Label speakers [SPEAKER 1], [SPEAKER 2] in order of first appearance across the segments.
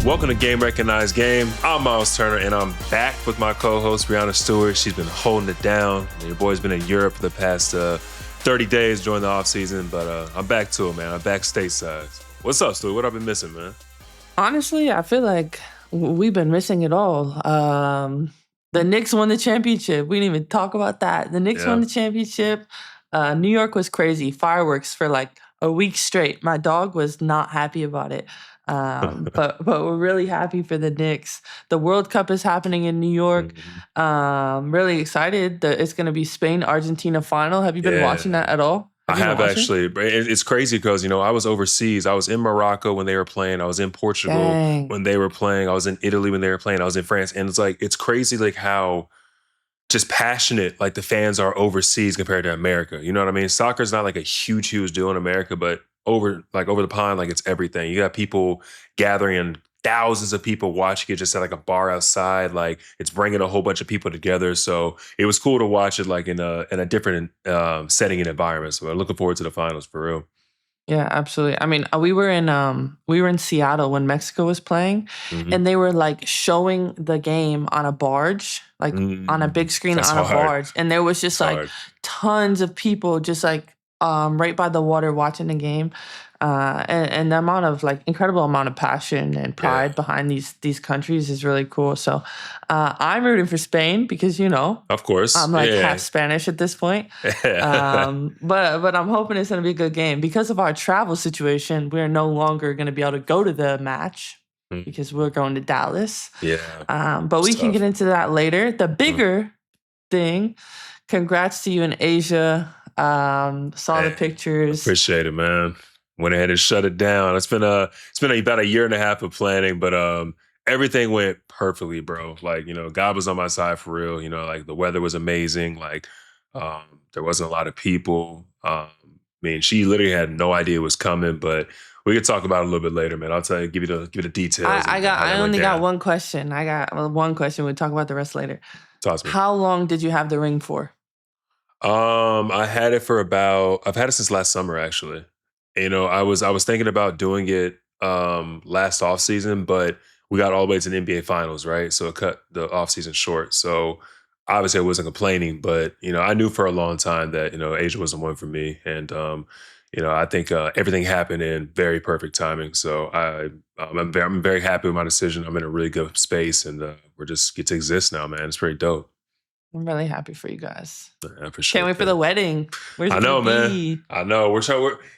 [SPEAKER 1] Welcome to Game Recognized Game. I'm Myles Turner, and I'm back with my co-host, Brianna Stewart. She's been holding it down. Your boy's been in Europe for the past 30 days during the offseason, but I'm back to it, man. I'm back stateside. What's up, Stewart? What have I been missing, man?
[SPEAKER 2] Honestly, I feel like we've been missing it all. The Knicks won the championship. We didn't even talk about that. The Knicks won the championship. New York was crazy. Fireworks for like a week straight. My dog was not happy about it. But we're really happy for the Knicks. The World Cup is happening in New York. Really excited. It's going to be Spain-Argentina final. Have you been watching that at all?
[SPEAKER 1] I have actually. It's crazy because, I was overseas. I was in Morocco when they were playing. I was in Portugal when they were playing. I was in Italy when they were playing. I was in France. And it's crazy like how just passionate like the fans are overseas compared to America. You know what I mean? Soccer is not like a huge deal in America, but over the pond, like it's everything. You got people gathering and thousands of people watching it just at like a bar outside. Like it's bringing a whole bunch of people together. So it was cool to watch it like in a different setting and environment. So I'm looking forward to the finals for real.
[SPEAKER 2] Yeah, absolutely. I mean, we were in Seattle when Mexico was playing, and they were like showing the game on a barge, like on a big screen on a barge, and there was just like tons of people just like right by the water watching the game, and the amount of like incredible amount of passion and pride behind these countries is really cool. So I'm rooting for Spain because
[SPEAKER 1] of course,
[SPEAKER 2] I'm like half Spanish at this point. But I'm hoping it's going to be a good game because of our travel situation. We're no longer going to be able to go to the match because we're going to Dallas. But we can get into that later. The bigger thing, congrats to you in Asia. Saw the pictures.
[SPEAKER 1] Appreciate it, man. Went ahead and shut it down. It's been about a year and a half of planning, but everything went perfectly, bro. Like, God was on my side for real. Like the weather was amazing. Like there wasn't a lot of people. I mean, she literally had no idea it was coming, but we could talk about it a little bit later, man. I'll tell you, give you the details.
[SPEAKER 2] I only got one question. I got one question. We'll talk about the rest later. How long did you have the ring for?
[SPEAKER 1] I've had it since last summer, actually. I was thinking about doing it last off season, but we got all the way to the NBA finals, right? So it cut the off season short. So obviously I wasn't complaining, but I knew for a long time that, Asia wasn't one for me. And I think everything happened in very perfect timing. So I'm very happy with my decision. I'm in a really good space, and we're just get to exist now, man. It's pretty dope.
[SPEAKER 2] I'm really happy for you guys.
[SPEAKER 1] Yeah, for sure.
[SPEAKER 2] Can't wait for the wedding.
[SPEAKER 1] I know, man. I know.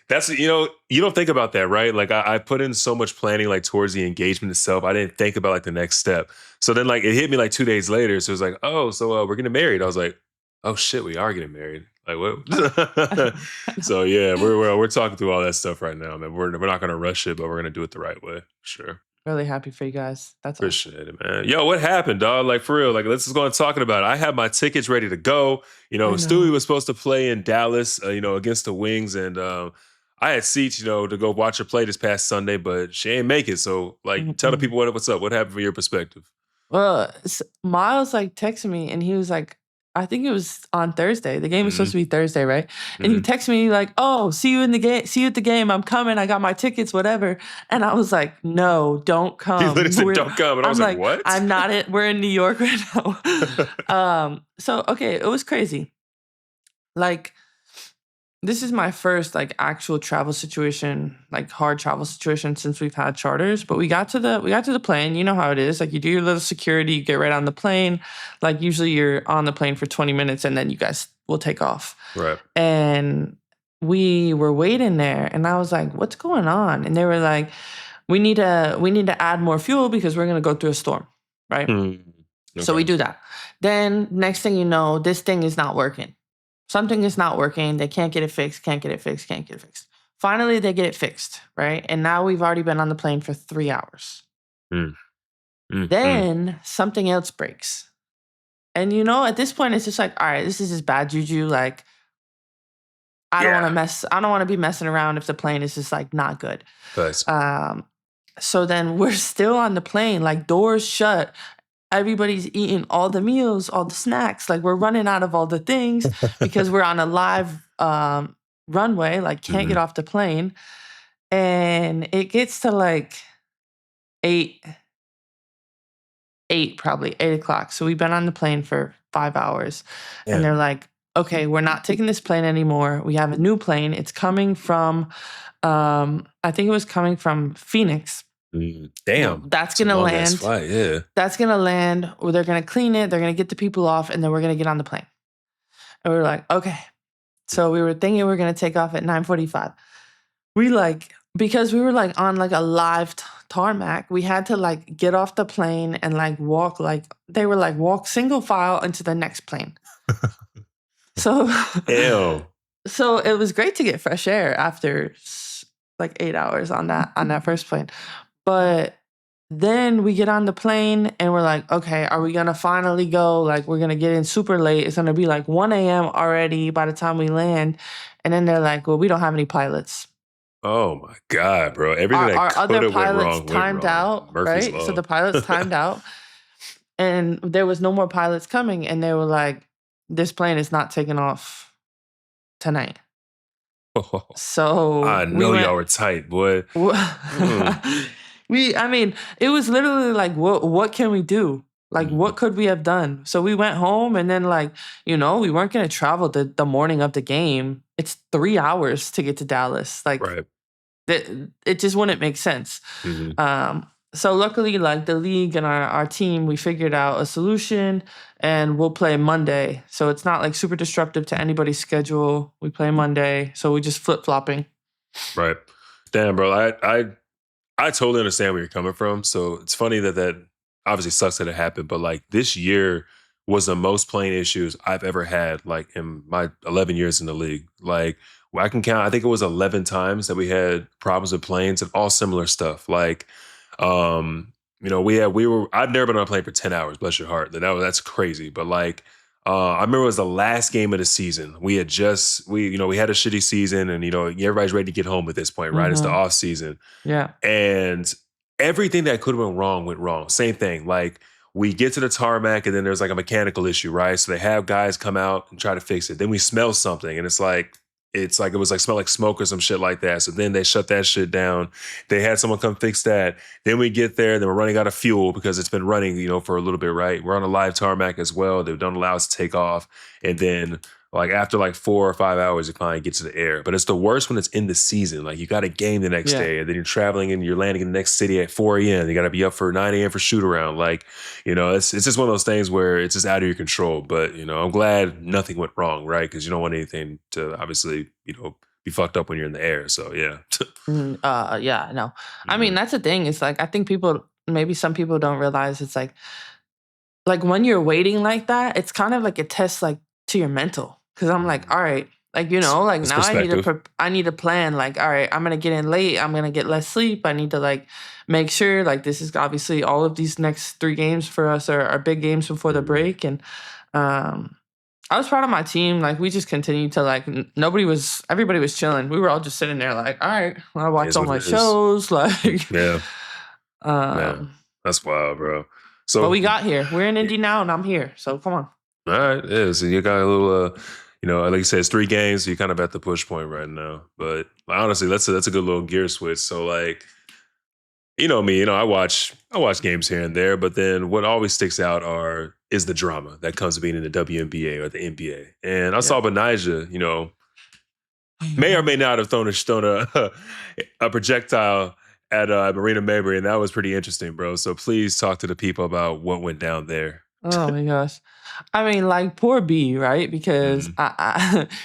[SPEAKER 1] That's you don't think about that, right? Like I put in so much planning like towards the engagement itself. I didn't think about like the next step. So then like it hit me like 2 days later. So it was like, oh, so we're getting married. I was like, oh shit, we are getting married. Like what? So yeah, we're talking through all that stuff right now, man. We're not gonna rush it, but we're gonna do it the right way. Sure.
[SPEAKER 2] Really happy for you guys. That's
[SPEAKER 1] Appreciate it, man. Yo, what happened, dog? Like, for real. Like, let's just go on talking about it. I have my tickets ready to go. Stewie was supposed to play in Dallas, against the Wings. And I had seats, to go watch her play this past Sunday, but she ain't make it. So, like, tell the people what's up. What happened from your perspective?
[SPEAKER 2] Well, Myles, like, texted me, and he was like, I think it was on Thursday. The game was supposed to be Thursday, right? And he texted me like, "Oh, see you at the game. I'm coming. I got my tickets, whatever." And I was like, "No, don't come."
[SPEAKER 1] He literally said, "Don't come." And I was like, "What?"
[SPEAKER 2] I'm not it. We're in New York right now. So okay, it was crazy. Like, this is my first like actual travel situation, like hard travel situation since we've had charters. But we got to the plane. You know how it is. Like you do your little security, you get right on the plane. Like usually you're on the plane for 20 minutes and then you guys will take off.
[SPEAKER 1] Right.
[SPEAKER 2] And we were waiting there and I was like, what's going on? And they were like, we need to add more fuel because we're gonna go through a storm. Right. Okay. So we do that. Then next thing you know, this thing is not working. Something is not working. They can't get it fixed. Finally, they get it fixed, right? And now we've already been on the plane for 3 hours. Then something else breaks. And at this point, it's just like, all right, this is just bad juju. Like, I don't want to be messing around if the plane is just like not good.
[SPEAKER 1] Nice.
[SPEAKER 2] So then we're still on the plane, like doors shut. Everybody's eating all the meals, all the snacks. Like we're running out of all the things because we're on a live runway, like can't get off the plane. And it gets to like 8 probably 8 o'clock. So we've been on the plane for 5 hours. Yeah. And they're like, okay, we're not taking this plane anymore. We have a new plane. It's coming from, I think it was coming from Phoenix.
[SPEAKER 1] Damn.
[SPEAKER 2] Well, that's going to land.
[SPEAKER 1] Flight, yeah.
[SPEAKER 2] That's going to land. Well, they're going to clean it. They're going to get the people off, and then we're going to get on the plane. And we were like, okay. So we were thinking we were going to take off at 9:45. Because we were like on like a live tarmac, we had to like get off the plane and like walk, like they were like walk single file into the next plane. So,
[SPEAKER 1] ew.
[SPEAKER 2] So it was great to get fresh air after like 8 hours on that first plane. But then we get on the plane and we're like, okay, are we going to finally go? Like, we're going to get in super late. It's going to be like 1 a.m. already by the time we land. And then they're like, well, we don't have any pilots.
[SPEAKER 1] Oh my God, bro. Everything
[SPEAKER 2] our
[SPEAKER 1] that
[SPEAKER 2] other
[SPEAKER 1] went
[SPEAKER 2] pilots
[SPEAKER 1] wrong,
[SPEAKER 2] timed out,
[SPEAKER 1] Murphy's
[SPEAKER 2] right?
[SPEAKER 1] Law.
[SPEAKER 2] So the pilots timed out. And there was no more pilots coming. And they were like, this plane is not taking off tonight. So
[SPEAKER 1] I know y'all were tight, boy.
[SPEAKER 2] I mean, it was literally like, what can we do? Like, what could we have done? So we went home, and then like, we weren't going to travel the morning of the game. It's 3 hours to get to Dallas. Like,
[SPEAKER 1] right.
[SPEAKER 2] It just wouldn't make sense. Mm-hmm. So luckily, like the league and our team, we figured out a solution, and we'll play Monday. So it's not like super disruptive to anybody's schedule. We play Monday, so we just flip-flopping.
[SPEAKER 1] Right. Damn, bro. I totally understand where you're coming from. So it's funny that obviously sucks that it happened, but like this year was the most plane issues I've ever had, like in my 11 years in the league. Like, I can count, I think it was 11 times that we had problems with planes and all similar stuff. Like, I'd never been on a plane for 10 hours, bless your heart. That's crazy. But like, I remember it was the last game of the season. We had a shitty season, and everybody's ready to get home at this point, right? Mm-hmm. It's the off season.
[SPEAKER 2] Yeah.
[SPEAKER 1] And everything that could have went wrong. Same thing. Like, we get to the tarmac, and then there's like a mechanical issue, right? So they have guys come out and try to fix it. Then we smell something, and it was like smell like smoke or some shit like that. So then they shut that shit down. They had someone come fix that. Then we get there, then we're running out of fuel because it's been running, for a little bit, right? We're on a live tarmac as well. They don't allow us to take off. And then like after like 4 or 5 hours, it finally gets to the air. But it's the worst when it's in the season. Like, you got a game the next day, and then you're traveling and you're landing in the next city at 4 a.m. You got to be up for 9 a.m. for shoot around. Like, it's just one of those things where it's just out of your control. But, I'm glad nothing went wrong, right? Because you don't want anything to obviously, be fucked up when you're in the air. So, yeah.
[SPEAKER 2] Yeah, no. I mean, that's the thing. It's like, I think maybe some people don't realize it's like when you're waiting like that, it's kind of like a test, like, to your mental. Because I'm like, all right, like, like now I need to plan, like, all right, I'm going to get in late. I'm going to get less sleep. I need to like make sure, like, this is obviously all of these next 3 games for us are big games before the break. And I was proud of my team. Like, we just continued to like, everybody was chilling. We were all just sitting there like, all right, I watch all my shows. Like,
[SPEAKER 1] yeah. Man, that's wild, bro. So,
[SPEAKER 2] but we got here. We're in Indy now, and I'm here. So come on.
[SPEAKER 1] All right. Yeah. So you got a little, like you said, it's 3 games. So you're kind of at the push point right now. But honestly, that's a good little gear switch. So like, me, I watch games here and there, but then what always sticks out is the drama that comes to being in the WNBA or the NBA. And I saw Benijah, may or may not have thrown a projectile at Marina Mabrey, and that was pretty interesting, bro. So please talk to the people about what went down there.
[SPEAKER 2] Oh my gosh. I mean, like, poor B, right? Because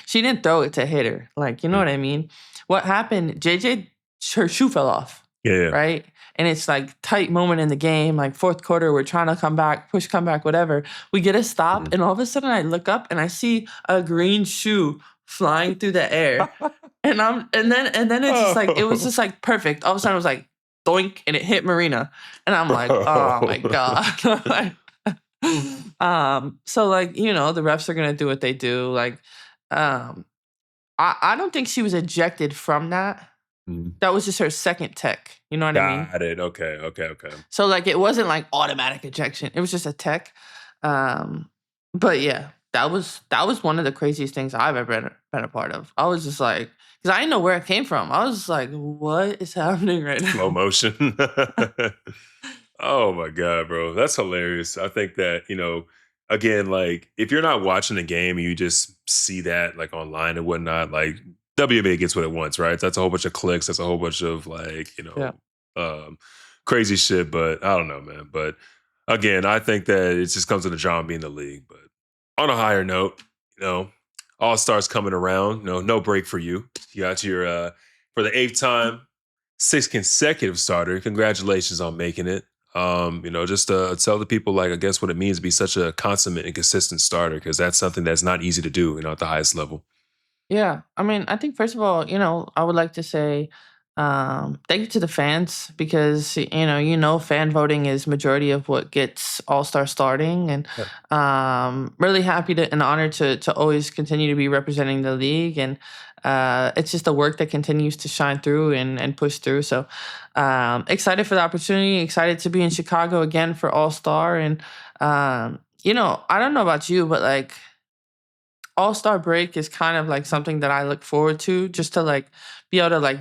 [SPEAKER 2] she didn't throw it to hit her. Like, you know what I mean? What happened? JJ, her shoe fell off.
[SPEAKER 1] Yeah.
[SPEAKER 2] Right? And it's like tight moment in the game, like fourth quarter, we're trying to come back, whatever. We get a stop, and all of a sudden I look up and I see a green shoe flying through the air. and then it's just like, it was just like perfect. All of a sudden it was like doink, and it hit Marina. And I'm like, oh my God. So like, the refs are gonna do what they do. Like, I don't think she was ejected from that. That was just her second tech. You know what I mean?
[SPEAKER 1] Got it. Okay.
[SPEAKER 2] So like, it wasn't like automatic ejection. It was just a tech. But yeah, that was one of the craziest things I've ever been a part of. I was just like, because I didn't know where it came from. I was just like, what is happening right now?
[SPEAKER 1] Slow motion. Oh my God, bro. That's hilarious. I think that, again, like if you're not watching the game and you just see that like online and whatnot, like WNBA gets what it wants, right? That's a whole bunch of clicks. That's a whole bunch of like,
[SPEAKER 2] Yeah.
[SPEAKER 1] crazy shit. But I don't know, man. But again, I think that it just comes to the drama being the league. But on a higher note, All-Stars coming around, no break for you. You got your for the 8th time, 6th consecutive starter. Congratulations on making it. Just tell the people, like, I guess what it means to be such a consummate and consistent starter, because that's something that's not easy to do, at the highest level.
[SPEAKER 2] Yeah. I mean, I think first of all, I would like to say thank you to the fans because fan voting is majority of what gets All-Star starting, and really happy and honored to always continue to be representing the league, and it's just the work that continues to shine through and push through. So excited for the opportunity, excited to be in Chicago again for All-Star, and I don't know about you, but like All-Star break is kind of like something that I look forward to, just to like be able to like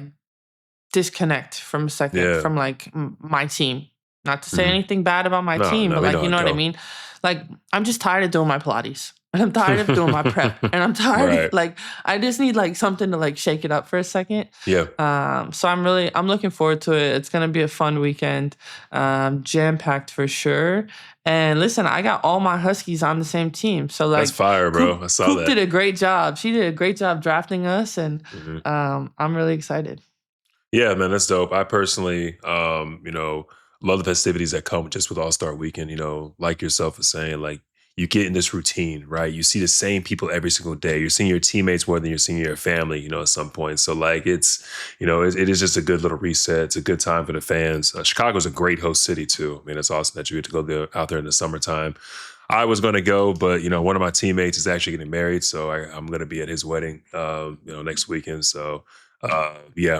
[SPEAKER 2] disconnect from a second from like my team. Not to say anything bad about my team, but like, you know what I mean? Like, I'm just tired of doing my Pilates, and I'm tired of doing my prep, and I'm tired of like, I just need like something to like shake it up for a second.
[SPEAKER 1] Yeah.
[SPEAKER 2] So I'm looking forward to it. It's going to be a fun weekend, jam-packed for sure. And listen, I got all my Huskies on the same team. So like,
[SPEAKER 1] that's fire, bro. I saw
[SPEAKER 2] Coop
[SPEAKER 1] that.
[SPEAKER 2] did a great job. She did a great job drafting us, and I'm really excited.
[SPEAKER 1] Yeah, man, that's dope. I personally, love the festivities that come just with All-Star Weekend. Like yourself was saying, like you get in this routine, right? You see the same people every single day. You're seeing your teammates more than you're seeing your family, at some point. So like it's, it is just a good little reset. It's a good time for the fans. Chicago's a great host city too. I mean, it's awesome that you get to go there out there in the summertime. I was going to go, but one of my teammates is actually getting married, so I'm going to be at his wedding, next weekend. So. I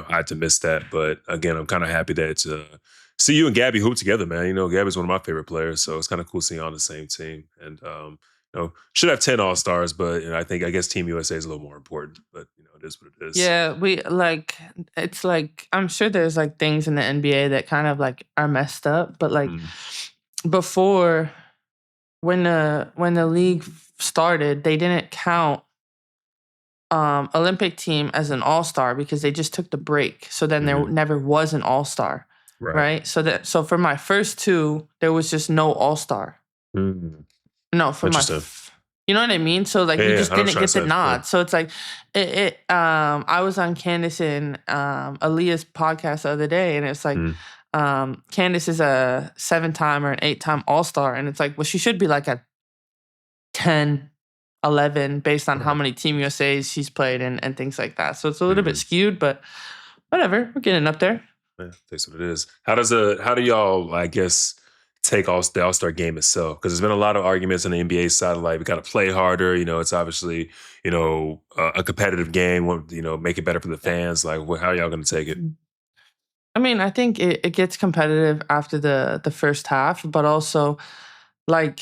[SPEAKER 1] had to miss that. But again, I'm kind of happy that see you and Gabby hoop together, man. Gabby's one of my favorite players, so it's kind of cool seeing you on the same team. And should have 10 All-Stars, but I guess Team USA is a little more important. But it is what it is.
[SPEAKER 2] Yeah, it's like I'm sure there's like things in the NBA that kind of like are messed up, but like before, when the league started, they didn't count Olympic team as an all-star because they just took the break. So then there never was an all-star, right? So for my first 2, there was just no all-star. No, for you know what I mean? So like you just didn't get the nod. Yeah. So it's like I was on Candace and Aaliyah's podcast the other day, and it's like Candace is a 7-time or an 8-time all-star, and it's like, well, she should be like a 10, 11 based on how many Team USAs she's played and things like that. So it's a little bit skewed, but whatever. We're getting up there.
[SPEAKER 1] Yeah, that's what it is. How do y'all, I guess, take the All-Star game itself? Because there's been a lot of arguments on the NBA side of like, we got to play harder. It's obviously, a competitive game, make it better for the fans. Like, how are y'all going to take it?
[SPEAKER 2] I mean, I think it gets competitive after the first half, but also like,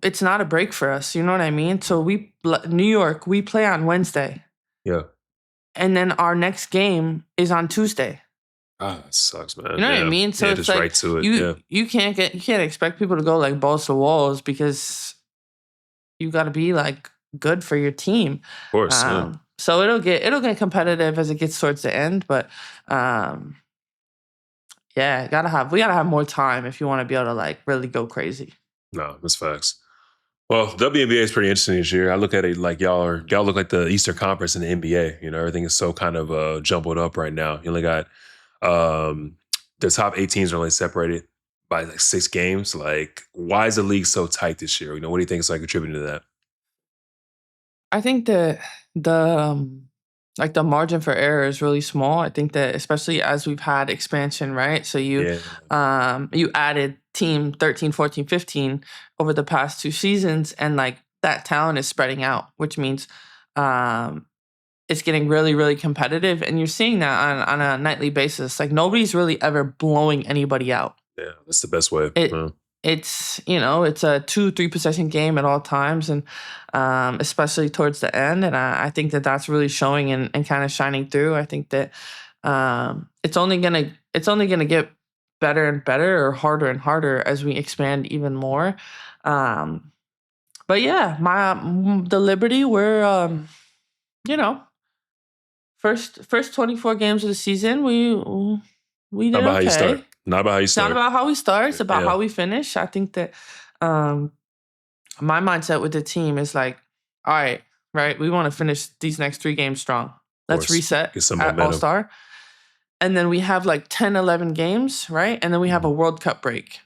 [SPEAKER 2] it's not a break for us. You know what I mean? So New York, we play on Wednesday.
[SPEAKER 1] Yeah.
[SPEAKER 2] And then our next game is on Tuesday.
[SPEAKER 1] That sucks, man.
[SPEAKER 2] You know what I mean? So it's
[SPEAKER 1] just
[SPEAKER 2] like
[SPEAKER 1] right to it.
[SPEAKER 2] You can't expect people to go like balls to walls because you got to be like good for your team.
[SPEAKER 1] Of course.
[SPEAKER 2] So it'll get competitive as it gets towards the end, but we gotta have more time if you want to be able to like really go crazy.
[SPEAKER 1] No, that's facts. Well, WNBA is pretty interesting this year. I look at it like y'all look like the Eastern Conference in the NBA. Everything is so kind of jumbled up right now. You only got the top 8 teams are only separated by like 6 games. Like, why is the league so tight this year? What do you think is like contributing to that?
[SPEAKER 2] I think the margin for error is really small. I think that especially as we've had expansion, right? So you added team 13, 14, 15 over the past 2 seasons, and like that talent is spreading out, which means it's getting really, really competitive. And you're seeing that on a nightly basis. Like nobody's really ever blowing anybody out.
[SPEAKER 1] Yeah, that's the best way.
[SPEAKER 2] it's a 2-3 possession game at all times, and especially towards the end. And I think that's really showing and kind of shining through. I think that it's only gonna get better and better, or harder and harder, as we expand even more. But yeah, the Liberty, we're first 24 games of the season, we did
[SPEAKER 1] Not about how you
[SPEAKER 2] okay.
[SPEAKER 1] start. Not about how you
[SPEAKER 2] It's
[SPEAKER 1] start.
[SPEAKER 2] not about how we start. It's about how we finish. I think that my mindset with the team is like, all right, we want to finish these next 3 games strong. Let's reset at All-Star. And then we have like 10, 11 games, right? And then we have a World Cup break.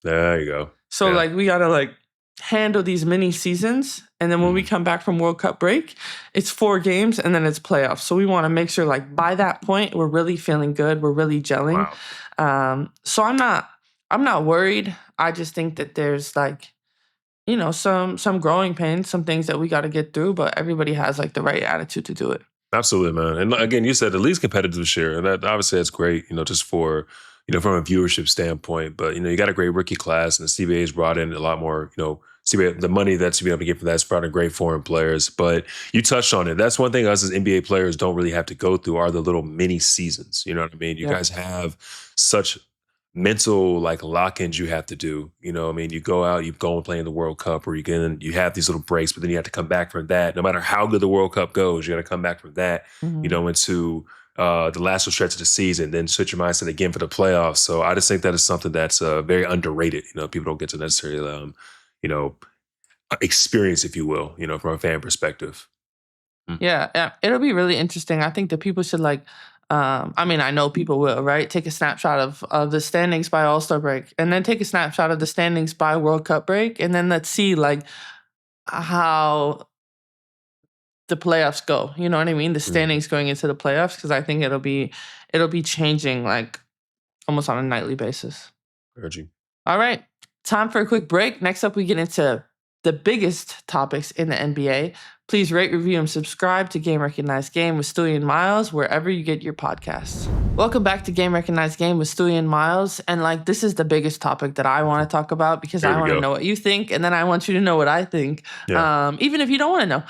[SPEAKER 1] There you go.
[SPEAKER 2] So like we got to like handle these mini seasons. And then when we come back from World Cup break, it's 4 games and then it's playoffs. So we want to make sure like by that point, we're really feeling good. We're really gelling. Wow. So I'm not worried. I just think that there's like, some growing pains, some things that we got to get through, but everybody has like the right attitude to do it.
[SPEAKER 1] Absolutely, man. And again, you said the league's competitive this year, and that obviously that's great, just for, from a viewership standpoint. But, you got a great rookie class, and the CBA's brought in a lot more, CBA, the money that CBA able to get for that's brought in great foreign players. But you touched on it. That's one thing us as NBA players don't really have to go through, are the little mini seasons. You know what I mean? You guys have such mental like lock-ins you have to do. You go out, you go and play in the World Cup, or you have these little breaks, but then you have to come back from that. No matter how good the World Cup goes, you got to come back from that, into the last stretch of the season, then switch your mindset again for the playoffs. So I just think that is something that's very underrated. People don't get to necessarily, experience, if you will, from a fan perspective.
[SPEAKER 2] Yeah, it'll be really interesting. I think that people should like, I know people will, right? Take a snapshot of the standings by All-Star break, and then take a snapshot of the standings by World Cup break, and then let's see like how the playoffs go. You know what I mean? The standings going into the playoffs, because I think it'll be changing like almost on a nightly basis. All right, time for a quick break. Next up, we get into the biggest topics in the NBA. Please rate, review, and subscribe to Game Recognized Game with Stewie and Myles, wherever you get your podcasts. Welcome back to Game Recognized Game with Stewie and Myles. And like, this is the biggest topic that I want to talk about, because I want to know what you think, and then I want you to know what I think. Yeah. Even if you don't want to know.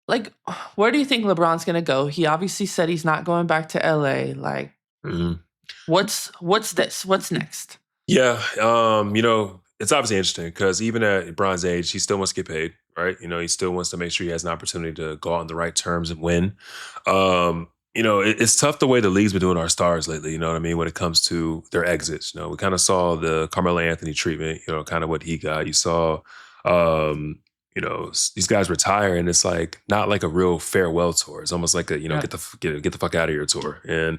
[SPEAKER 2] Like, where do you think LeBron's going to go? He obviously said he's not going back to LA. Like, what's this? What's next?
[SPEAKER 1] Yeah, it's obviously interesting, because even at LeBron's age, he still wants to get paid, right? He still wants to make sure he has an opportunity to go out on the right terms and win. It's tough the way the league's been doing our stars lately, when it comes to their exits. We kind of saw the Carmelo Anthony treatment, kind of what he got. You saw, these guys retire, and it's like not like a real farewell tour. It's almost like a, get the fuck out of here tour. And,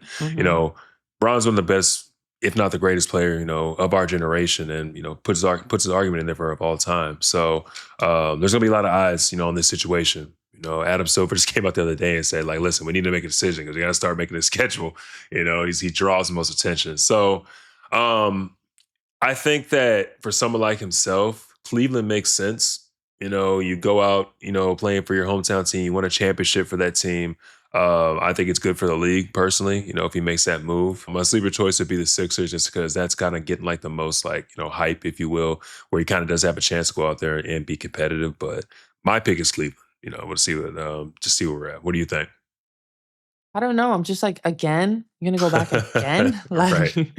[SPEAKER 1] Bron's one of the best, if not the greatest player, of our generation, and, puts his argument in there for of all time. So there's gonna be a lot of eyes, on this situation. Adam Silver just came out the other day and said, like, listen, we need to make a decision, because we gotta start making a schedule. He draws the most attention. So I think that for someone like himself, Cleveland makes sense. You go out, playing for your hometown team, you win a championship for that team. I think it's good for the league, personally, if he makes that move. My sleeper choice would be the Sixers, just because that's kind of getting like the most like, hype, if you will, where he kind of does have a chance to go out there and be competitive. But my pick is Cleveland. We'll see just see where we're at. What do you think?
[SPEAKER 2] I don't know. I'm just like, again, you're going to go back again?
[SPEAKER 1] Like, right.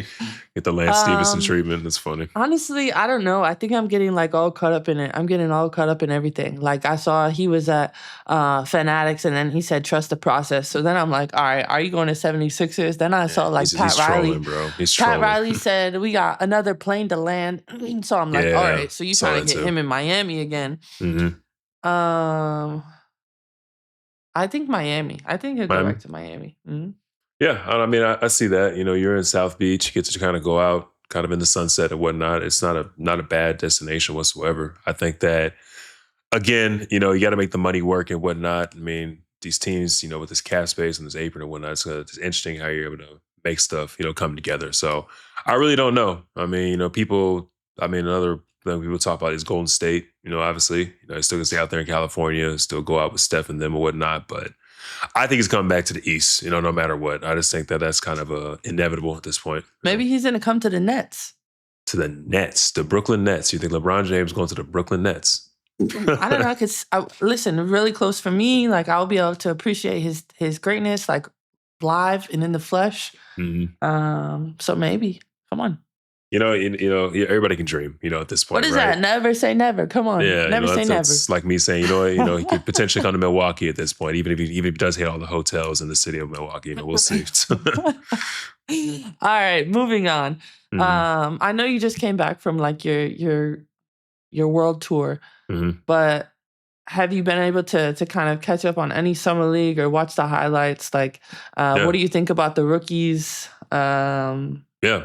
[SPEAKER 1] Get the Lance Stevenson treatment. That's funny.
[SPEAKER 2] Honestly, I don't know. I think I'm getting like all caught up in it. I'm getting all caught up in everything. Like, I saw he was at Fanatics, and then he said, trust the process. So then I'm like, all right, are you going to 76ers? Then I saw like Pat Riley.
[SPEAKER 1] Trolling, bro. He's
[SPEAKER 2] Pat
[SPEAKER 1] trolling.
[SPEAKER 2] Riley said, we got another plane to land. So I'm like, all right, so you trying to get him in Miami again. I think Miami. I think he'll go back to Miami.
[SPEAKER 1] Yeah, I see that. You're in South Beach. You get to kind of go out, kind of in the sunset and whatnot. It's not a bad destination whatsoever. I think that, again, you got to make the money work and whatnot. These teams, with this cap space and this apron and whatnot, it's interesting how you're able to make stuff, come together. So I really don't know. Another thing people talk about is Golden State. Obviously, he's still gonna stay out there in California, still go out with Steph and them and whatnot. But I think he's coming back to the East. No matter what. I just think that that's kind of inevitable at this point.
[SPEAKER 2] Maybe he's gonna come to the Nets.
[SPEAKER 1] To the Nets, the Brooklyn Nets. You think LeBron James going to the Brooklyn Nets?
[SPEAKER 2] I don't know, because listen, really close for me. Like, I'll be able to appreciate his greatness, like live and in the flesh. So maybe, come on.
[SPEAKER 1] Everybody can dream. At this point,
[SPEAKER 2] what is
[SPEAKER 1] right?
[SPEAKER 2] that? Never say never. Come on,
[SPEAKER 1] Yeah,
[SPEAKER 2] never say never.
[SPEAKER 1] It's like me saying, he could potentially come to Milwaukee at this point, even if he does hit all the hotels in the city of Milwaukee. We'll see.
[SPEAKER 2] All right, moving on. I know you just came back from like your world tour, but have you been able to kind of catch up on any summer league or watch the highlights? Like, what do you think about the rookies?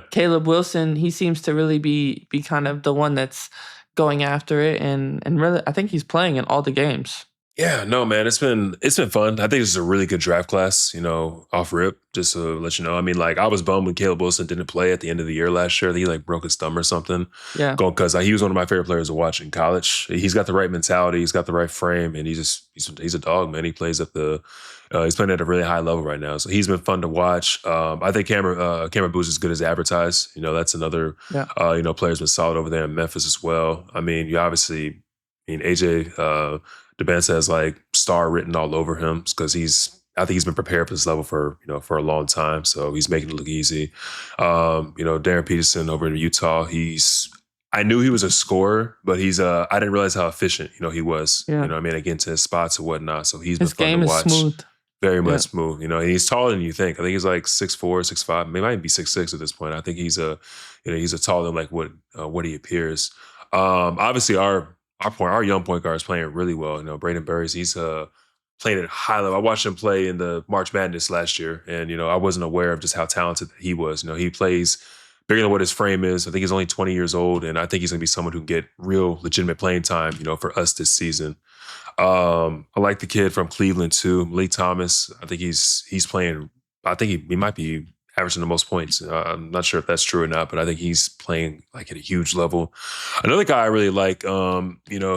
[SPEAKER 2] Caleb Wilson, he seems to really be kind of the one that's going after it, and really, I think he's playing in all the games.
[SPEAKER 1] Yeah, no, man, it's been fun. I think this is a really good draft class, off rip, just to let you know. I mean, like, I was bummed when Caleb Wilson didn't play at the end of the year last year. He like broke his thumb or something.
[SPEAKER 2] Yeah.
[SPEAKER 1] Because he was one of my favorite players to watch in college. He's got the right mentality. He's got the right frame, and he's a dog, man. He plays at he's playing at a really high level right now. So he's been fun to watch. I think Cameron Booth is as good as advertised. That's another, player's been solid over there in Memphis as well. I mean, AJ, DeBance has like star written all over him because I think he's been prepared for this level for a long time. So he's making it look easy. Darren Peterson over in Utah, I knew he was a scorer, but I didn't realize how efficient, he was, getting to his spots and whatnot. So he's been fun to watch. His game is smooth. Very much smooth, and he's taller than you think. I think he's like 6'4", 6'5", maybe might even be 6'6" at this point. I think he's a taller than like what he appears. Obviously our young point guard is playing really well. Braden Burris, he's playing at a high level. I watched him play in the March Madness last year, and I wasn't aware of just how talented he was. He plays bigger than what his frame is. I think he's only 20 years old, and I think he's going to be someone who can get real legitimate playing time, for us this season. I like the kid from Cleveland too, Malik Thomas. I think he's playing. I think he might be averaging the most points. I'm not sure if that's true or not, but I think he's playing like at a huge level. Another guy I really like,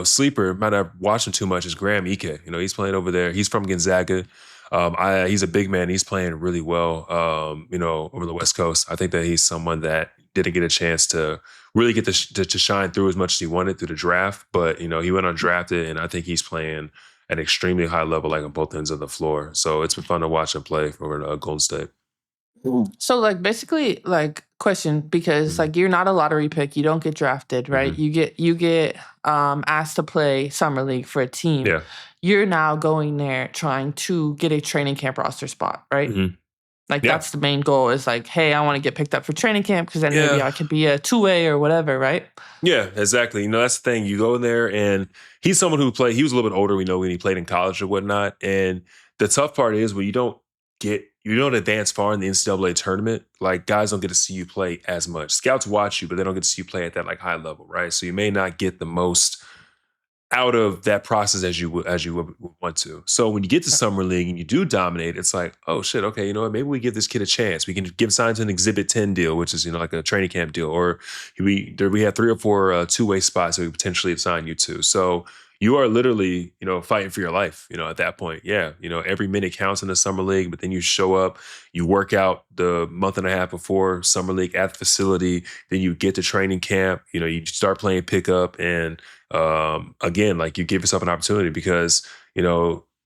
[SPEAKER 1] sleeper, might not watch him too much, is Graham Ike. He's playing over there. He's from Gonzaga. He's a big man. He's playing really well, over the West Coast. I think that he's someone that didn't get a chance to really get to shine through as much as he wanted through the draft. But, he went undrafted, and I think he's playing at an extremely high level, like on both ends of the floor. So it's been fun to watch him play over at Golden State.
[SPEAKER 2] So, like, basically, like, question, because like you're not a lottery pick, you don't get drafted, right? You get asked to play summer league for a team.
[SPEAKER 1] Yeah.
[SPEAKER 2] You're now going there trying to get a training camp roster spot, right? Like, that's the main goal, is like, hey, I want to get picked up for training camp because then maybe I could be a two-way or whatever, right?
[SPEAKER 1] Yeah, exactly. That's the thing. You go in there, and he's someone who he was a little bit older, when he played in college or whatnot. And the tough part is when you don't advance far in the NCAA tournament, like, guys don't get to see you play as much. Scouts watch you, but they don't get to see you play at that like high level, right? So you may not get the most out of that process as you would want to. So when you get to summer league and you do dominate, it's like, oh shit, okay, you know what? Maybe we give this kid a chance. We can sign to an Exhibit 10 deal, which is like a training camp deal, or we have 3 or 4 two-way spots that we potentially assign you to. So you are literally, fighting for your life, at that point. Yeah, every minute counts in the summer league, but then you show up, you work out the month and a half before summer league at the facility, then you get to training camp, you start playing pickup, and again, like, you give yourself an opportunity because,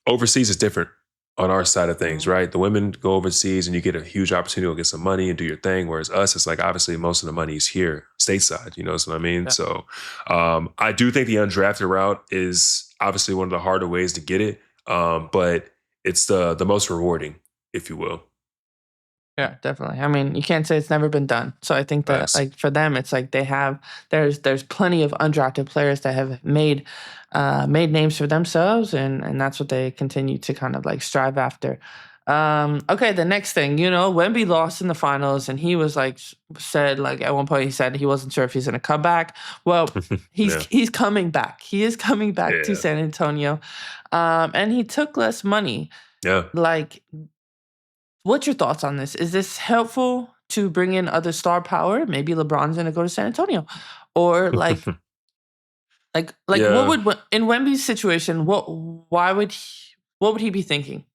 [SPEAKER 1] overseas is different on our side of things, right? The women go overseas and you get a huge opportunity to get some money and do your thing. Whereas us, it's like, obviously most of the money is here stateside, what I mean? Yeah. So I do think the undrafted route is obviously one of the harder ways to get it. But it's the most rewarding, if you will.
[SPEAKER 2] Yeah, definitely. I mean, you can't say it's never been done. So I think that, like, for them, it's like there's plenty of undrafted players that have made names for themselves, and that's what they continue to kind of like strive after. Okay, the next thing, Wemby lost in the finals, and he was like, said, like, at one point he said he wasn't sure if he's going to come back. Well, he's coming back. He is coming back to San Antonio, and he took less money.
[SPEAKER 1] Yeah, like.
[SPEAKER 2] What's your thoughts on this? Is this helpful to bring in other star power? Maybe LeBron's going to go to San Antonio, or like, what would, in Wemby's situation? What would he be thinking?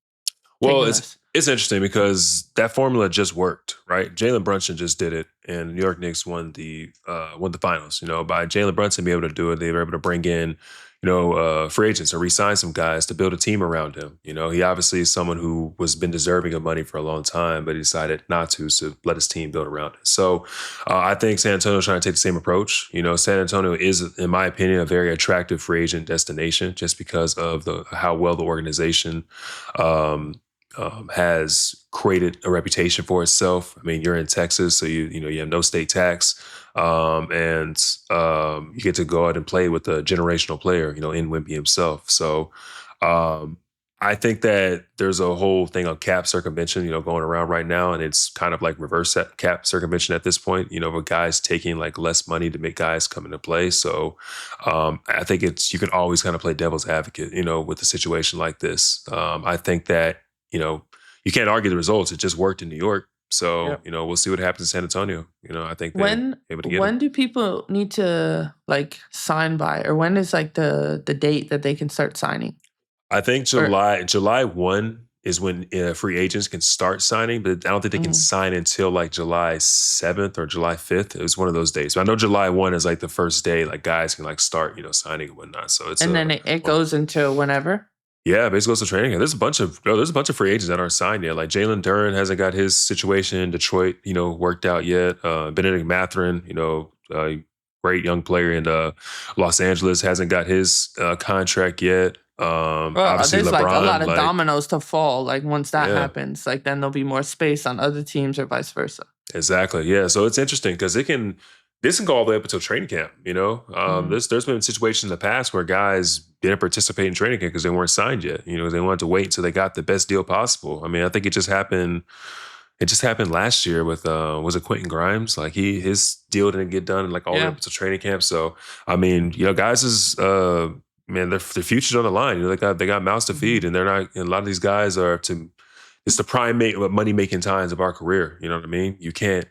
[SPEAKER 1] Well, It's interesting because that formula just worked, right? Jalen Brunson just did it, and New York Knicks won the finals. By Jalen Brunson being able to do it, they were able to bring in, free agents and re-sign some guys to build a team around him. He obviously is someone who was been deserving of money for a long time, but he decided not to, so let his team build around it. So I think San Antonio's trying to take the same approach. San Antonio is, in my opinion, a very attractive free agent destination just because of how well the organization has created a reputation for itself. I mean, you're in Texas, so you have no state tax, and you get to go out and play with a generational player, in Wemby himself. So I think that there's a whole thing on cap circumvention, going around right now, and it's kind of like reverse cap circumvention at this point. With guys taking like less money to make guys come into play. So I think you can always kind of play devil's advocate, with a situation like this. I think that you can't argue the results. It just worked in New York. So, we'll see what happens in San Antonio. I think they're able to get
[SPEAKER 2] when do people need to like sign by, or when is like the date that they can start signing?
[SPEAKER 1] I think July 1 is when free agents can start signing, but I don't think they can sign until like July 7th or July 5th. It was one of those days. So I know July 1 is like the first day, like guys can like start, signing and whatnot. So it's
[SPEAKER 2] then it goes into whenever.
[SPEAKER 1] Yeah, basically goes to training. There's a bunch of free agents that aren't signed yet. Like Jalen Duren hasn't got his situation in Detroit, worked out yet. Benedict Mathurin, great young player in Los Angeles, hasn't got his contract yet. Obviously
[SPEAKER 2] there's
[SPEAKER 1] LeBron,
[SPEAKER 2] like a lot of dominoes to fall. Like once that happens, like then there'll be more space on other teams or vice versa.
[SPEAKER 1] Exactly. Yeah. So it's interesting because this can go all the way up until training camp. There's been situations in the past where guys didn't participate in training camp because they weren't signed yet. They wanted to wait until they got the best deal possible. I mean, I think it just happened. It just happened last year with was it Quentin Grimes? Like his deal didn't get done like all the way up until training camp. So I mean, guys is their future's on the line. They got mouths to feed, and they're not. And a lot of these guys it's the prime money making times of our career. You know what I mean?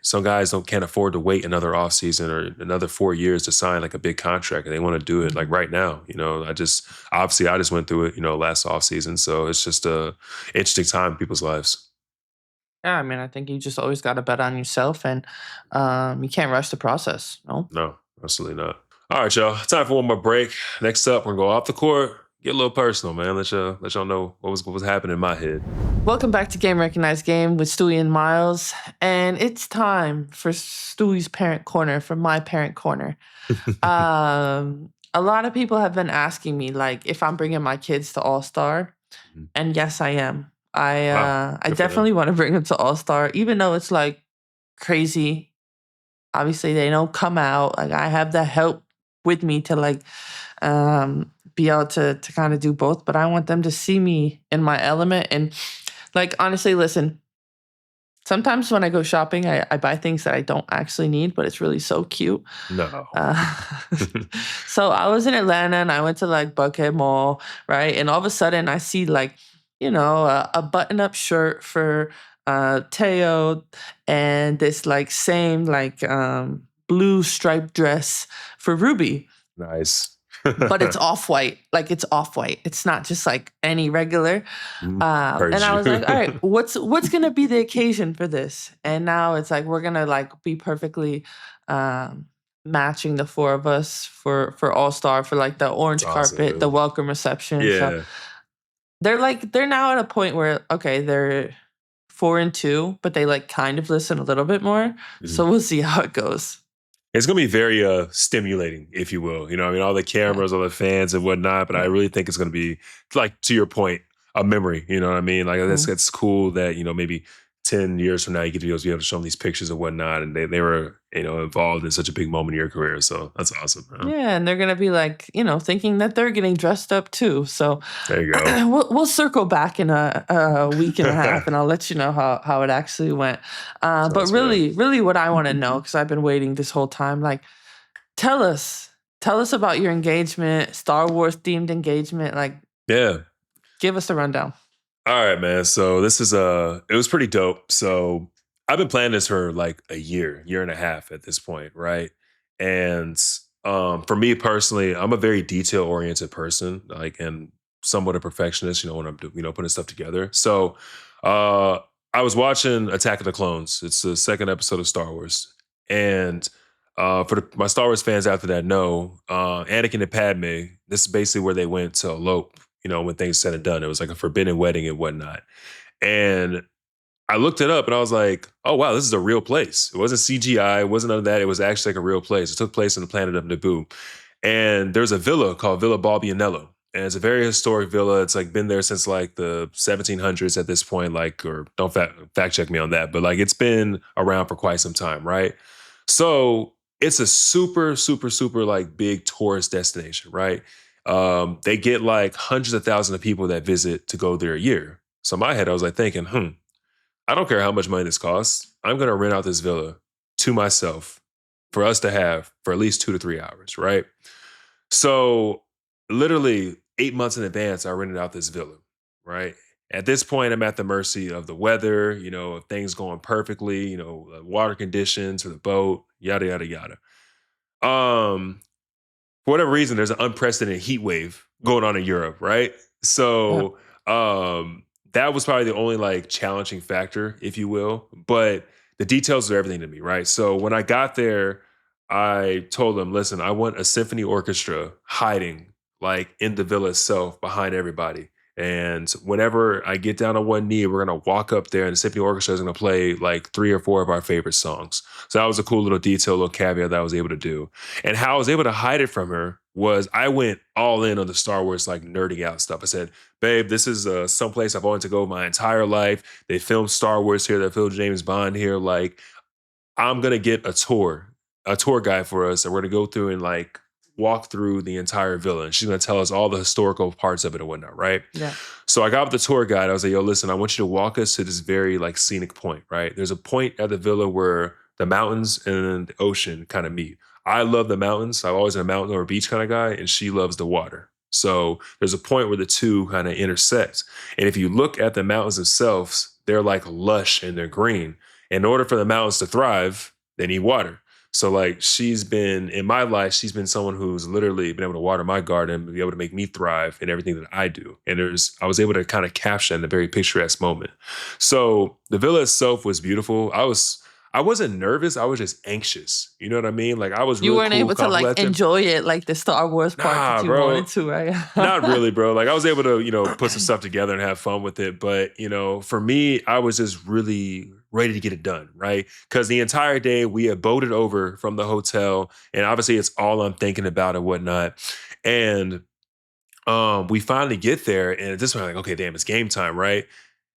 [SPEAKER 1] Some guys can't afford to wait another offseason or another 4 years to sign like a big contract, and they want to do it like right now. I just went through it, last offseason. So it's just a interesting time in people's lives.
[SPEAKER 2] Yeah, I mean, I think you just always got to bet on yourself, and you can't rush the process.
[SPEAKER 1] No, absolutely not. All right, y'all. Time for one more break. Next up, we're gonna go off the court. Get a little personal, man. Let y'all know what was happening in my head.
[SPEAKER 2] Welcome back to Game Recognized Game with Stewie and Myles. And it's time for Stewie's Parent Corner, for my Parent Corner. A lot of people have been asking me, like, if I'm bringing my kids to All-Star. And yes, I am. I definitely want to bring them to All-Star, even though it's, like, crazy. Obviously, they don't come out. Like, I have the help with me to, like, be able to kind of do both, but I want them to see me in my element. And like, honestly, listen, sometimes when I go shopping, I buy things that I don't actually need, but it's really so cute.
[SPEAKER 1] No.
[SPEAKER 2] So I was in Atlanta and I went to like Buckhead Mall, right? And all of a sudden I see like, a button-up shirt for Teo and this like same like blue striped dress for Ruby.
[SPEAKER 1] Nice.
[SPEAKER 2] But it's off-white. Like, it's off-white. It's not just, like, any regular. And I was like, all right, what's going to be the occasion for this? And now it's like we're going to, like, be perfectly matching the four of us for All-Star, for, like, the orange carpet, the welcome reception.
[SPEAKER 1] Yeah.
[SPEAKER 2] So they're now at a point where, okay, they're 4 and 2, but they, like, kind of listen a little bit more. So we'll see how it goes.
[SPEAKER 1] It's going to be very stimulating, if you will. All the cameras, all the fans and whatnot. But I really think it's going to be, like, to your point, a memory. You know what I mean? Like, that's cool that, maybe 10 years from now, you get to be able to show them these pictures and whatnot. And they were, involved in such a big moment in your career. So that's awesome.
[SPEAKER 2] Yeah, and they're going to be like, thinking that they're getting dressed up too. So
[SPEAKER 1] there you go.
[SPEAKER 2] We'll circle back in a week and a half and I'll let you know how it actually went. But really what I want to know, because I've been waiting this whole time, like, tell us about your engagement, Star Wars themed engagement. Like, give us the rundown.
[SPEAKER 1] All right, man. So this is it was pretty dope. So I've been planning this for like a year and a half at this point, right? And for me personally, I'm a very detail-oriented person, like, and somewhat a perfectionist, when I'm putting stuff together. So I was watching Attack of the Clones. It's the second episode of Star Wars. And for my Star Wars fans after that know, Anakin and Padme, this is basically where they went to elope, when things said and done. It was like a forbidden wedding and whatnot. And I looked it up and I was like, oh, wow, this is a real place. It wasn't CGI. It wasn't none of that. It was actually like a real place. It took place on the planet of Naboo. And there's a villa called Villa Balbianello. And it's a very historic villa. It's like been there since like the 1700s at this point, like, or don't fact check me on that, but like it's been around for quite some time, right? So it's a super, super, super like big tourist destination, right? They get like hundreds of thousands of people that visit to go there a year. So in my head, I was like thinking, I don't care how much money this costs. I'm going to rent out this villa to myself for us to have for at least 2 to 3 hours, right? So literally 8 months in advance, I rented out this villa, right? At this point, I'm at the mercy of the weather, of things going perfectly, water conditions for the boat, yada, yada, yada. Um, for whatever reason, there's an unprecedented heat wave going on in Europe, right?
[SPEAKER 2] Yeah.
[SPEAKER 1] So that was probably the only like challenging factor, if you will. But the details are everything to me, right? So when I got there, I told them, listen, I want a symphony orchestra hiding like in the villa itself behind everybody. And whenever I get down on one knee, we're gonna walk up there and the symphony orchestra is gonna play like 3 or 4 of our favorite songs. So that was a cool little detail, little caveat that I was able to do. And how I was able to hide it from her was I went all in on the Star Wars like nerding out stuff. I said, babe, this is someplace I've wanted to go my entire life. They filmed Star Wars here. They filmed James Bond here. Like, I'm going to get a tour guide for us. And we're going to go through and like walk through the entire villa. And she's going to tell us all the historical parts of it and whatnot, right?
[SPEAKER 2] Yeah.
[SPEAKER 1] So I got with the tour guide. I was like, yo, listen, I want you to walk us to this very like scenic point, right? There's a point at the villa where the mountains and the ocean kind of meet. I love the mountains. I've always been a mountain or a beach kind of guy, and she loves the water. So there's a point where the two kind of intersect. And if you look at the mountains themselves, they're like lush and they're green. In order for the mountains to thrive, they need water. So like she's been in my life, she's been someone who's literally been able to water my garden, be able to make me thrive in everything that I do. And I was able to kind of capture that in a very picturesque moment. So the villa itself was beautiful. I wasn't nervous. I was just anxious. You know what I mean? Like I was
[SPEAKER 2] You
[SPEAKER 1] really
[SPEAKER 2] weren't
[SPEAKER 1] cool,
[SPEAKER 2] able to like
[SPEAKER 1] collected.
[SPEAKER 2] enjoy it like the Star Wars part that
[SPEAKER 1] Nah,
[SPEAKER 2] you
[SPEAKER 1] bro.
[SPEAKER 2] wanted to, right?
[SPEAKER 1] Not really, bro. Like I was able to, put some stuff together and have fun with it. But, for me, I was just really ready to get it done, right? Because the entire day we had boated over from the hotel. And obviously it's all I'm thinking about and whatnot. And we finally get there. And at this point, I'm like, okay, damn, it's game time, right?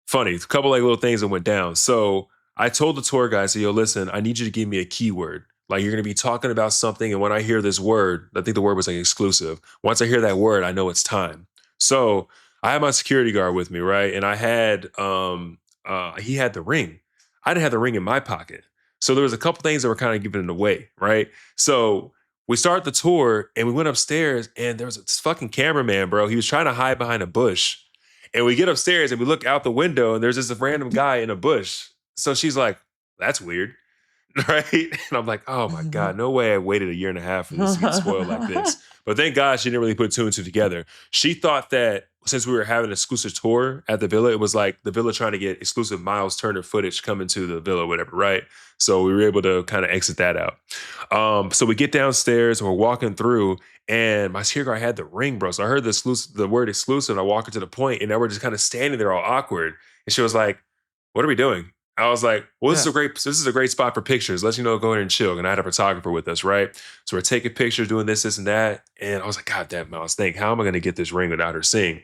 [SPEAKER 1] Funny, a couple like little things that went down. So I told the tour guide, I said, yo, listen, I need you to give me a keyword. Like you're gonna be talking about something, and when I hear this word, I think the word was like exclusive. Once I hear that word, I know it's time. So I had my security guard with me, right? And I had he had the ring. I didn't have the ring in my pocket. So there was a couple things that were kind of giving it away, right? So we started the tour and we went upstairs and there was this fucking cameraman, bro. He was trying to hide behind a bush. And we get upstairs and we look out the window and there's this random guy in a bush. So she's like, that's weird. Right? And I'm like, oh my God, no way I waited a year and a half for this to get spoiled like this. But thank God she didn't really put two and two together. She thought that since we were having an exclusive tour at the villa, it was like the villa trying to get exclusive Myles Turner footage coming to the villa, whatever, right? So we were able to kind of exit that out. So we get downstairs and we're walking through, and my security guard had the ring, bro. So I heard the word exclusive, and I walk her to the point, and now we're just kind of standing there all awkward. And she was like, what are we doing? I was like, well, this is a great spot for pictures. Let you know, go ahead and chill. And I had a photographer with us, right? So we're taking pictures, doing this and that. And I was like, God damn, Myles, how am I going to get this ring without her seeing?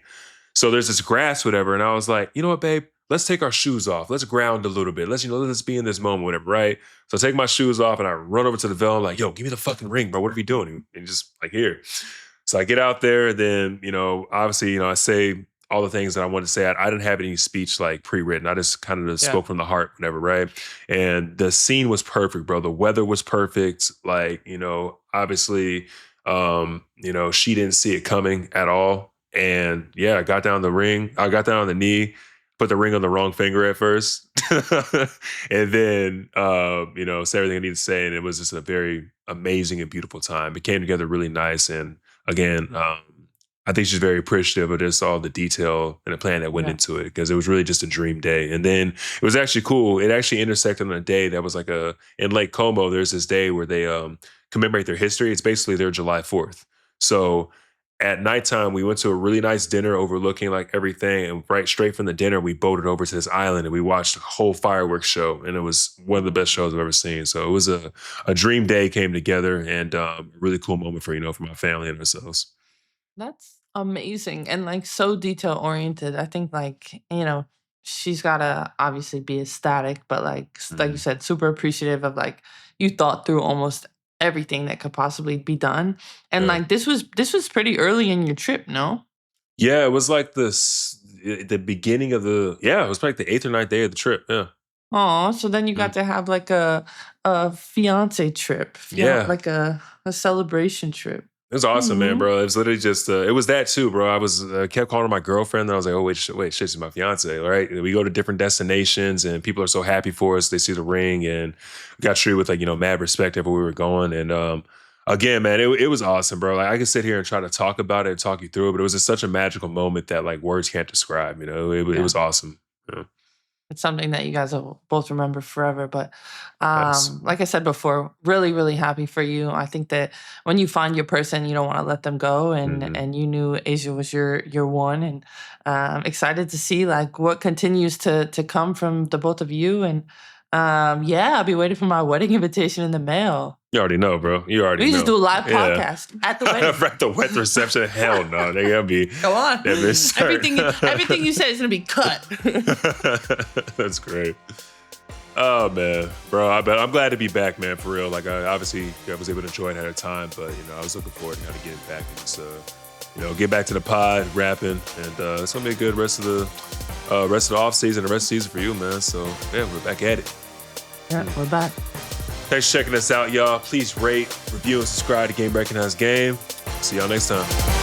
[SPEAKER 1] So there's this grass, whatever. And I was like, you know what, babe? Let's take our shoes off. Let's ground a little bit. Let's be in this moment, whatever, right? So I take my shoes off and I run over to the villa. I'm like, yo, give me the fucking ring, bro. What are we doing? And just like, here. So I get out there, then, obviously, I say all the things that I wanted to say. I didn't have any speech like pre-written. I just kind of spoke from the heart, whatever, right? And the scene was perfect, bro. The weather was perfect. Like, obviously, she didn't see it coming at all. And yeah, I got down the ring. I got down on the knee, put the ring on the wrong finger at first. And then, say everything I needed to say. And it was just a very amazing and beautiful time. It came together really nice. And again, I think she's very appreciative of just all the detail and the plan that went into it, because it was really just a dream day. And then it was actually cool. It actually intersected on a day that was like in Lake Como, there's this day where they commemorate their history. It's basically their July 4th. So at nighttime, we went to a really nice dinner overlooking like everything. And right straight from the dinner, we boated over to this island and we watched a whole fireworks show. And it was one of the best shows I've ever seen. So it was a dream day came together, and a really cool moment for my family and ourselves.
[SPEAKER 2] That's amazing and like so detail oriented. I think like, she's gotta obviously be ecstatic, but like you said, super appreciative of like you thought through almost everything that could possibly be done. And like this was pretty early in your trip, no?
[SPEAKER 1] Yeah, it was like the beginning of it was like the 8th or 9th day of the trip. Yeah.
[SPEAKER 2] Oh, so then you got to have like a fiance trip. Like a celebration trip.
[SPEAKER 1] It was awesome, man, bro. It was literally just, it was that too, bro. I was kept calling her my girlfriend. And I was like, oh, wait, shit, she's my fiance, right? And we go to different destinations and people are so happy for us. They see the ring, and we got treated with like, mad respect everywhere we were going. And again, man, it was awesome, bro. Like I could sit here and try to talk about it and talk you through it, but it was just such a magical moment that like words can't describe, It was awesome. Yeah.
[SPEAKER 2] It's something that you guys will both remember forever. But
[SPEAKER 1] Nice.
[SPEAKER 2] like I said before, really, really happy for you. I think that when you find your person, you don't want to let them go. And you knew Asia was your one. And excited to see like what continues to come from the both of you. And I'll be waiting for my wedding invitation in the mail.
[SPEAKER 1] You already know, bro. You already know.
[SPEAKER 2] We just do a live podcast at the wedding.
[SPEAKER 1] At the wedding reception? Hell no. They gotta be.
[SPEAKER 2] Go on. Everything you said is gonna be cut.
[SPEAKER 1] That's great. Oh man, bro. I'm glad to be back, man. For real. Like I was able to enjoy it at a time, but I was looking forward to kind of getting back and just get back to the pod, rapping, and it's gonna be a good rest of the off season, the rest of the season for you, man. So yeah, we're back at it.
[SPEAKER 2] Yeah, we're back.
[SPEAKER 1] Thanks for checking us out, y'all. Please rate, review, and subscribe to Game Recognized Game. See y'all next time.